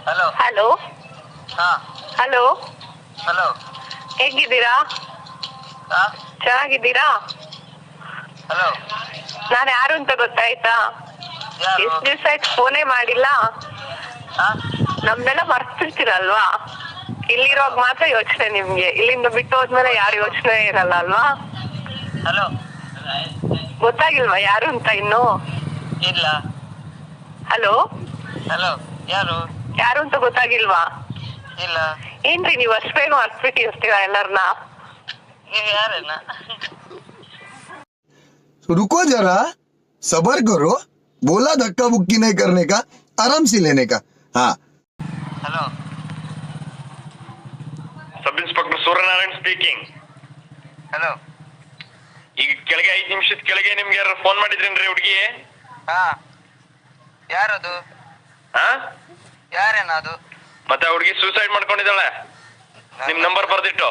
Hello hello ಹಾ hello hello ಹೇಗಿದ್ದೀರಾ? ಹಾ ಚೆನ್ನಾಗಿದ್ದೀರಾ? ಹಲೋ ನಾನು ಯಾರು ಅಂತ ಗೊತ್ತಾಯ್ತಾ? ಯಾರು? ಎಷ್ಟು ದಿವಸ ಆಯ್ತು ಫೋನೇ ಮಾಡಿಲ್ಲ. ಹಾ ನಮ್ನೆಲ್ಲ ಮರ್ತಿರ್ತೀರಲ್ವಾ? ಇಲ್ಲಿರೋವಾಗ ಮಾತ್ರ ಯೋಚನೆ ನಿಮ್ಗೆ, ಇಲ್ಲಿಂದ ಬಿಟ್ಟು ಹೋದ್ಮೇಲೆ ಯಾರು ಯೋಚನೆ ಇರಲ್ಲ ಅಲ್ವಾ? ಹಲೋ ಗೊತ್ತಾಗಿಲ್ವಾ ಯಾರು ಅಂತ ಇನ್ನು? ಇಲ್ಲ. ಹಲೋ ಹಲೋ ಯಾರು? ಯಾರು ಅಂತ ಗೊತ್ತಾಗಿಲ್ವಾ? ಇಲ್ಲ. ಏನ್ರಿ ನೀವು ಅಷ್ಟು ಬೇಗ ಮರ್ತ್ಬಿಟ್ಟಿರ್ತೀರಾ ಎಲ್ಲರನ್ನ? ನೀವು ಯಾರೇನ? रुको जरा सबर करो बोला धक्का बुक्की नहीं करने का आराम से लेने का हाँ hello sub inspector Suryanarayan speaking. Hello ಈಗ ಕೆಳಗೆ 5 ನಿಮಿಷದ ಕೆಳಗೆ ನಿಮ್ಗೆ ಯಾರು ಫೋನ್ ಮಾಡಿದ್ರೇನ್ರಿ ಹುಡುಗಿ? ಹಾ ಯಾರದು? ಹಾ ಯಾರೇನ ಅದು? ಮತ್ತೆ ಆ ಹುಡುಗಿ ಸೂಸೈಡ್ ಮಾಡ್ಕೊಂಡಿದ್ದಾಳೆ. ನಿಮ್ ನಂಬರ್ ಬರ್ದಿಟ್ಟು